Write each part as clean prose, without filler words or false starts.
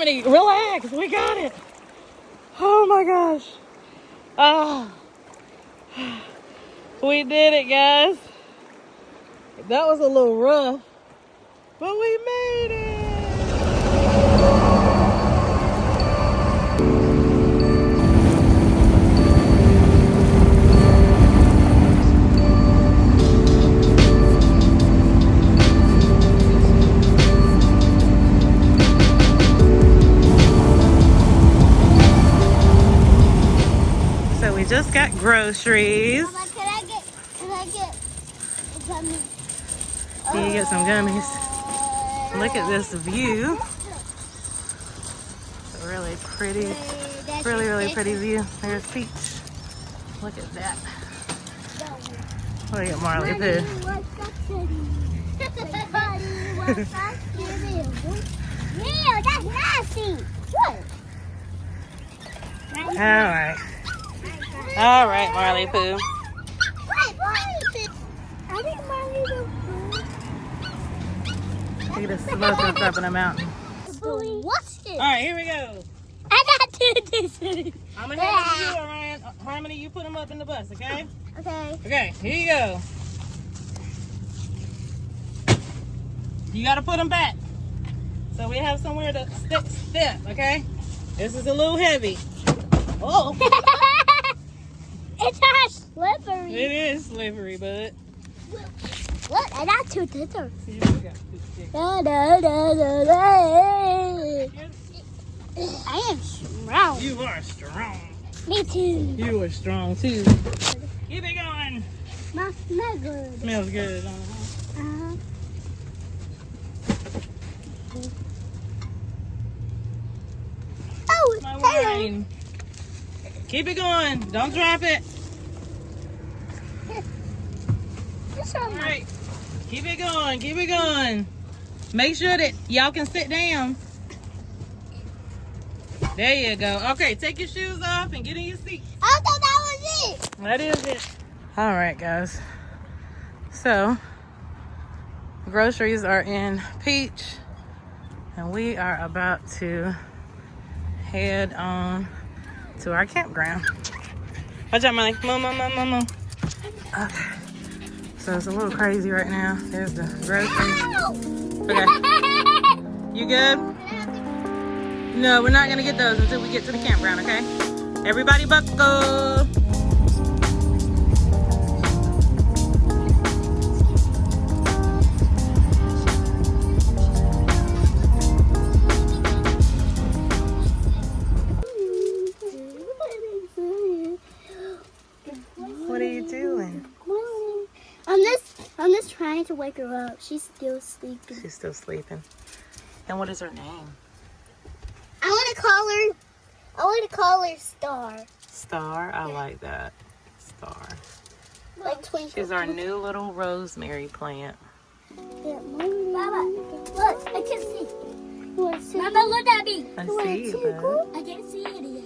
Harmony, relax. We got it. Oh my gosh. Ah. We did it, guys. That was a little rough, but we made it. So we just got groceries. Mama, can I get gummies? You get some gummies. Look at this view. It's a really pretty, really pretty view. There's Peach. Look at that. Look at Marley Poo. Yeah, that's nasty. What? All right, Marley Poo. I think Marley Poo. Look at the smoke that's up in the mountain. What's it? All right, here we go. I got to this. I'm gonna hand it to you, Orion. Harmony, you put them up in the bus, okay? Okay. Okay, here you go. You gotta put them back, so we have somewhere to step, okay? This is a little heavy. Oh. It's not slippery. It is slippery, bud. Look, I got two scissors. See, we got two sticks. I am strong. You are strong. Me too. You are strong too. Keep it going. Smells good. Smells good. Uh-huh. Oh, My hello. wine. Keep it going. Don't drop it. This All one. right. Keep it going. Keep it going. Make sure that y'all can sit down. There you go. Okay, take your shoes off and get in your seat. I thought that was it. That is it. All right, guys. So, groceries are in Peach, and we are about to head on to our campground. Watch out, Molly. Move. Okay. So it's a little crazy right now. There's the groceries. Okay. You good? No, we're not gonna get those until we get to the campground, okay? Everybody buckle. What are you doing? I'm just trying to wake her up. She's still sleeping. She's still sleeping. And what is her name? I want to call her Star. Star? I like that. Star. Like Twinkle. She's our new little rosemary plant. Mama, look, I can see. Mama, look at me. I see you, bud. I can't see it yet.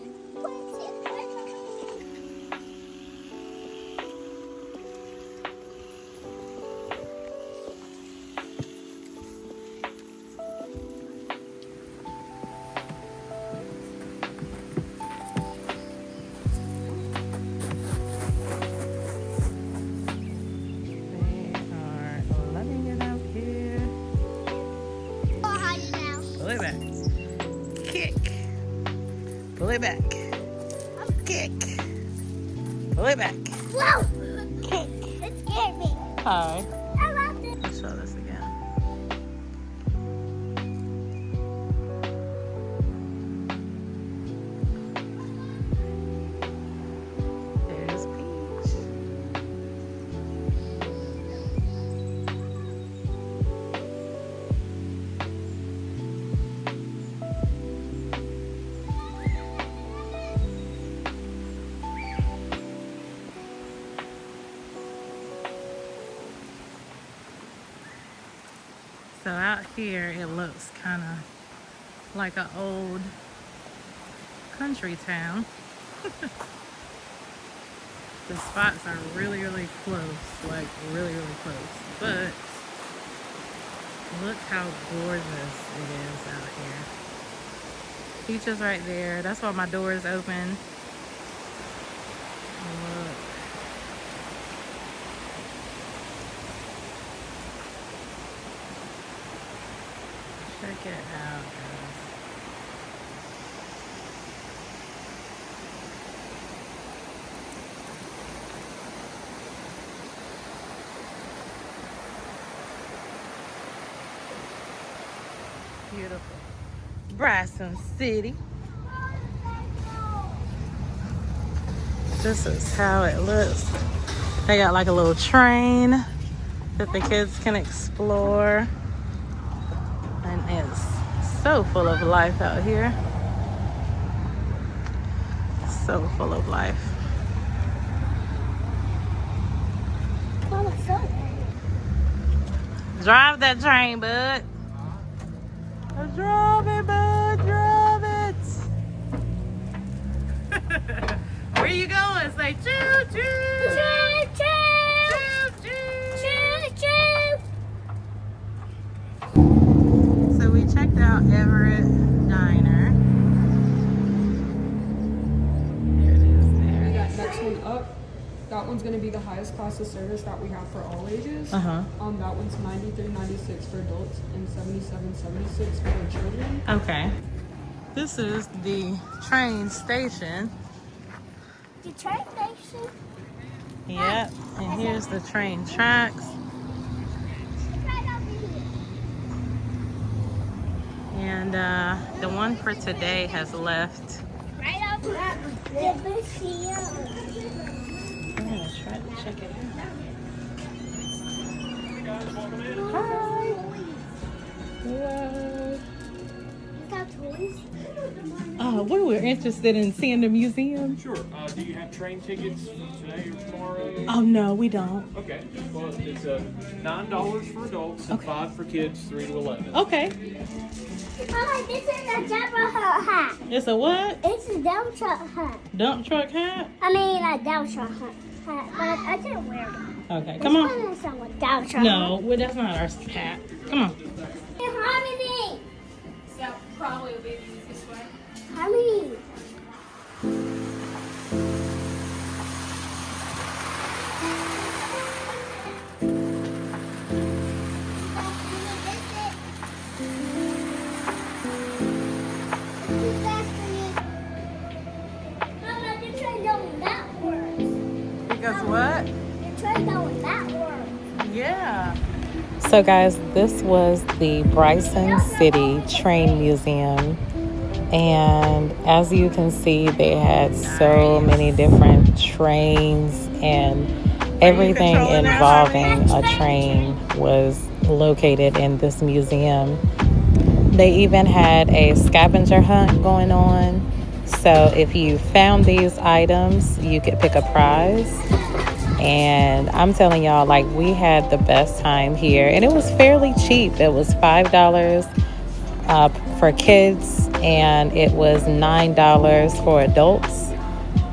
Pull it back. Kick. Pull it back. Kick. Pull it back. Whoa! Kick. It scared me. Hi. I loved it. Show this again. There's Peach. So out here, it looks kind of like an old country town. The spots are really close, like really close. But look how gorgeous it is out here. Beach is right there. That's why my door is open. Look. Check it out, guys. Beautiful. Bryson City. This is how it looks. They got like a little train that the kids can explore. And it's so full of life out here. So full of life. Drive that train, bud. Drive it, bud. Drive it. Where you going? Say choo choo. Choo choo. Choo choo. Choo choo. So we checked out Everett Diner. There it is there. That next one up, that one's going to be the highest class of service that we have for all ages. That one's $93.96 for adults and $77.76 for children. Okay. This is the train station. The train station. Yep. And here's the train tracks. It's right over here. And the one for today has left. Right over the museum. I'm gonna try to check it out. Hi. Hello. You got toys? We're interested in seeing the museum. Sure. Do you have train tickets for today or tomorrow? Oh no, we don't. Okay. Well, it's $9 for adults and $5 for kids 3 to 11. Okay. Oh, this is a Jabba hat. It's a what? It's a dump truck hat. Dump truck hat? I mean, a dump truck hat. But I didn't wear it. Okay, come on. Dump truck. No, well, that's not our hat. Come on. Hey, Harmony. So probably will be the easiest way. Harmony. Mama, the train going that works. Because what? The train going that works. Yeah. So guys, this was the Bryson City Train Museum. And as you can see, they had so many different trains, and everything involving a train was located in this museum. They even had a scavenger hunt going on. So if you found these items, you could pick a prize. And I'm telling y'all, like, we had the best time here, and it was fairly cheap. It was $5 for kids, and it was $9 for adults.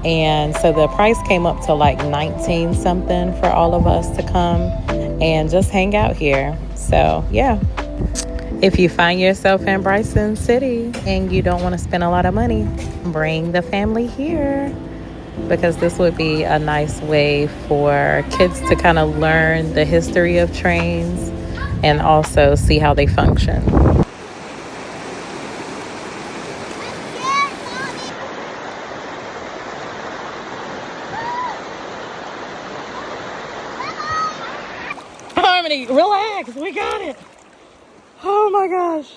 And so the price came up to like 19 something for all of us to come and just hang out here. So yeah, if you find yourself in Bryson City and you don't want to spend a lot of money, bring the family here, because this would be a nice way for kids to kind of learn the history of trains and also see how they function. Harmony, relax, we got it. Oh my gosh.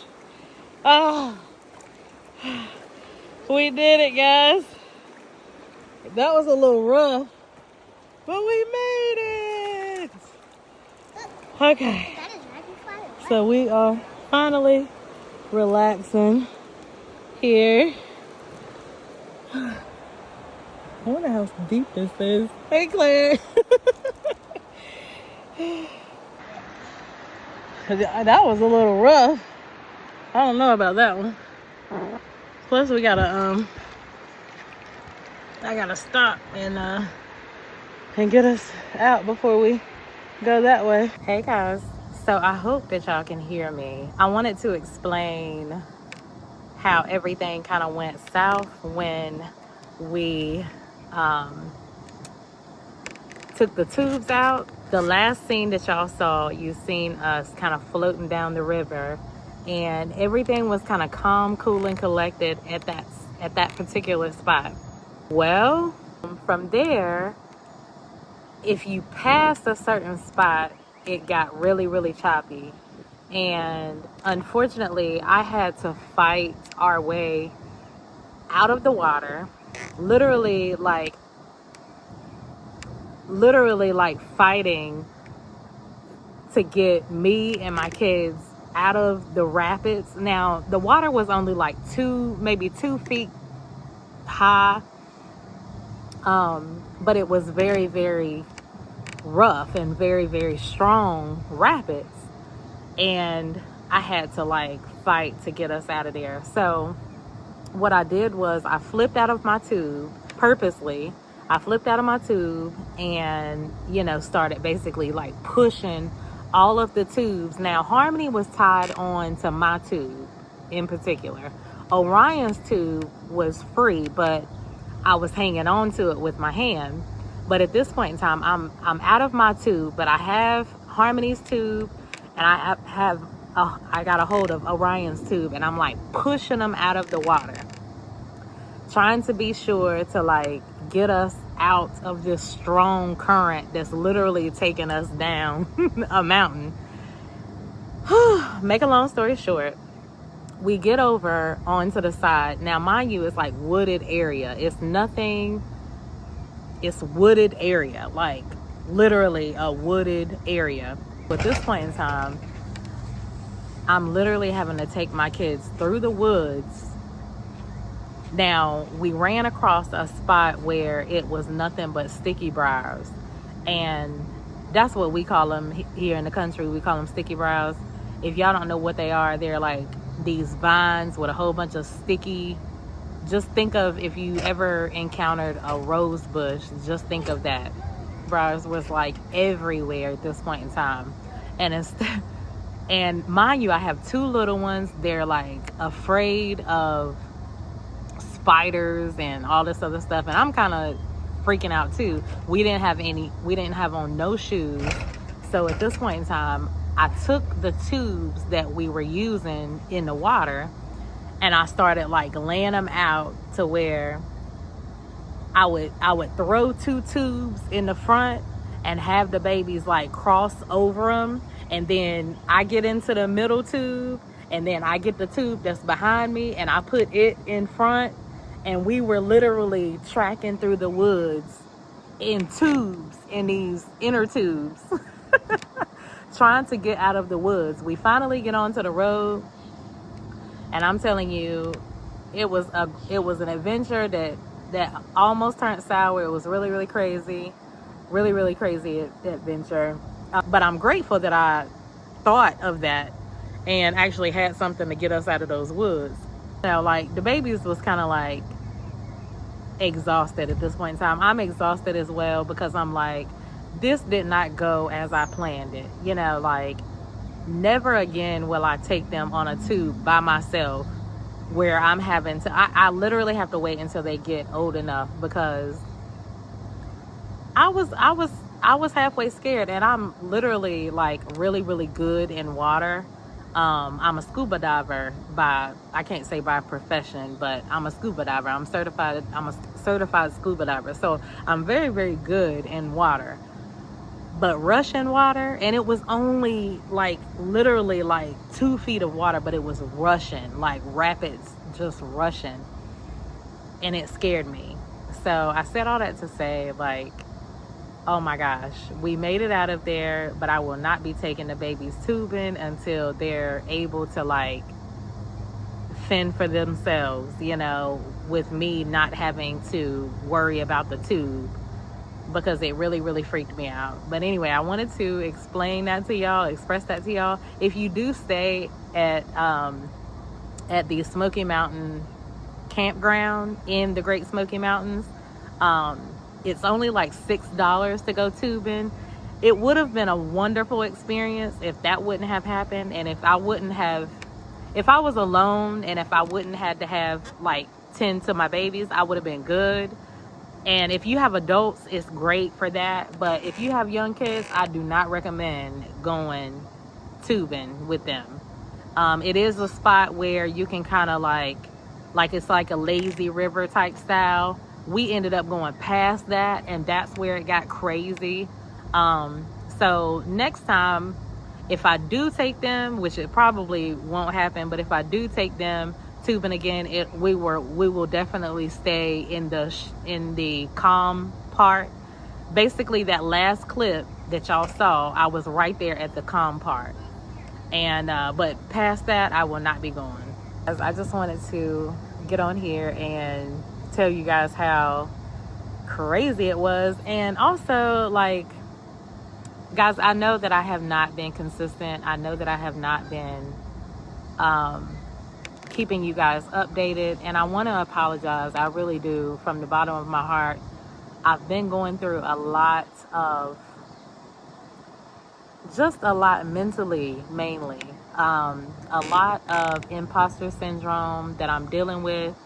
We did it, guys. That was a little rough, but we made it. Okay, so we are finally relaxing here. I wonder how deep this is. Hey, Claire. That was a little rough. I don't know about that one. Plus, we gotta I gotta stop and get us out before we go that way. Hey guys, so I hope that y'all can hear me. I wanted to explain how everything kind of went south when we took the tubes out. The last scene that y'all saw, you seen us kind of floating down the river, and everything was kind of calm, cool, and collected at that particular spot. Well, from there, if you passed a certain spot, it got really, really choppy. And unfortunately, I had to fight our way out of the water. Literally like fighting to get me and my kids out of the rapids. Now, the water was only like maybe 2 feet high. But it was very, very rough and very, very strong rapids. And I had to like fight to get us out of there. So what I did was I flipped out of my tube purposely. I flipped out of my tube and, started basically like pushing all of the tubes. Now, Harmony was tied on to my tube in particular. Orion's tube was free, but I was hanging on to it with my hand. But at this point in time, I'm out of my tube, but I have Harmony's tube, and I got a hold of Orion's tube, and I'm like pushing them out of the water, trying to be sure to like get us out of this strong current that's literally taking us down a mountain. Make a long story short, we get over onto the side. Now, mind you, it's like wooded area. It's wooded area, like literally a wooded area. At this point in time, I'm literally having to take my kids through the woods. Now, we ran across a spot where it was nothing but sticky briars, and that's what we call them here in the country. We call them sticky briars. If y'all don't know what they are, they're like these vines with a whole bunch of sticky. Just think of, if you ever encountered a rose bush, just think of that. Briars was like everywhere at this point in time. And mind you, I have 2 little ones. They're like afraid of spiders and all this other stuff, and I'm kind of freaking out too. We didn't have on no shoes. So at this point in time, I took the tubes that we were using in the water, and I started like laying them out to where I would throw 2 tubes in the front and have the babies like cross over them, and then I get into the middle tube, and then I get the tube that's behind me and I put it in front, and we were literally tracking through the woods in tubes, in these inner tubes, trying to get out of the woods. We finally get onto the road, and I'm telling you, it was an adventure that almost turned sour. It was really, really crazy. Really, really crazy adventure. But I'm grateful that I thought of that and actually had something to get us out of those woods. Like the babies was kind of like exhausted at this point in time. I'm exhausted as well, because I'm like, this did not go as I planned it. Like never again will I take them on a tube by myself where I'm having to, I literally have to wait until they get old enough, because I was halfway scared, and I'm literally like really, really good in water. I'm a scuba diver I can't say by profession, but I'm a scuba diver. I'm a certified scuba diver. So I'm very, very good in water. But rushing water, and it was only like literally like 2 feet of water, but it was rushing, like rapids, just rushing. And it scared me. So I said all that to say, like, oh my gosh, we made it out of there, but I will not be taking the babies tubing until they're able to like fend for themselves, with me not having to worry about the tube, because it really, really freaked me out. But anyway, I wanted to explain that to y'all, express that to y'all. If you do stay at the Smoky Mountain campground in the Great Smoky Mountains, it's only like $6 to go tubing. It would have been a wonderful experience if that wouldn't have happened, and if I wouldn't have if I was alone and if I wouldn't had to have like 10 to my babies, I would have been good. And if you have adults, it's great for that. But if you have young kids, I do not recommend going tubing with them. It is a spot where you can kind of like it's like a lazy river type style. We ended up going past that, and that's where it got crazy. So next time, if I do take them, which it probably won't happen, but if I do take them tubing again, we will definitely stay in the calm part. Basically, that last clip that y'all saw, I was right there at the calm part. And but past that, I will not be going. I just wanted to get on here and tell you guys how crazy it was. And also, like, guys, I know that I have not been consistent. I know that I have not been keeping you guys updated, and I want to apologize. I really do, from the bottom of my heart. I've been going through a lot mentally, mainly. A lot of imposter syndrome that I'm dealing with,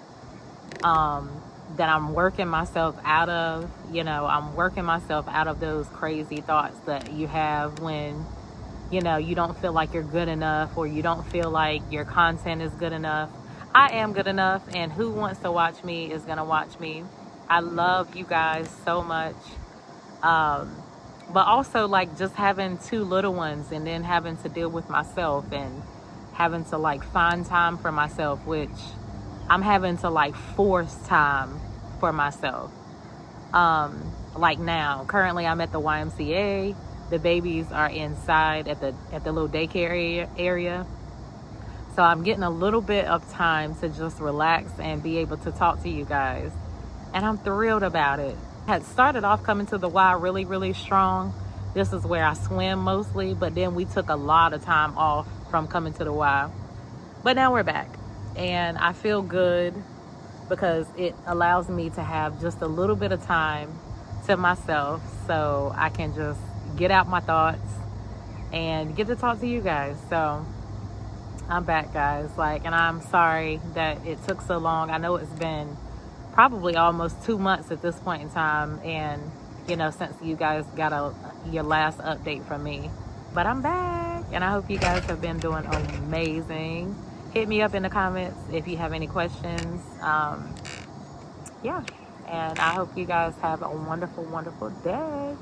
that I'm working myself out of. You know, I'm working myself out of those crazy thoughts that you have when, you know, you don't feel like you're good enough, or you don't feel like your content is good enough. I am good enough, and who wants to watch me is gonna watch me. I love you guys so much. But also, like, just having 2 little ones and then having to deal with myself and having to like find time for myself, which I'm having to like force time for myself. Like now, currently I'm at the YMCA. The babies are inside at the little daycare area. So I'm getting a little bit of time to just relax and be able to talk to you guys. And I'm thrilled about it. I had started off coming to the Y really, really strong. This is where I swim mostly, but then we took a lot of time off from coming to the Y. But now we're back, and I feel good because it allows me to have just a little bit of time to myself, so I can just get out my thoughts and get to talk to you guys. So I'm back, guys. Like, and I'm sorry that it took so long. I know it's been probably almost 2 months at this point in time, and you know, since you guys got your last update from me. But I'm back, and I hope you guys have been doing amazing. Hit me up in the comments if you have any questions. Yeah, and I hope you guys have a wonderful, wonderful day.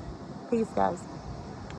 Peace, guys.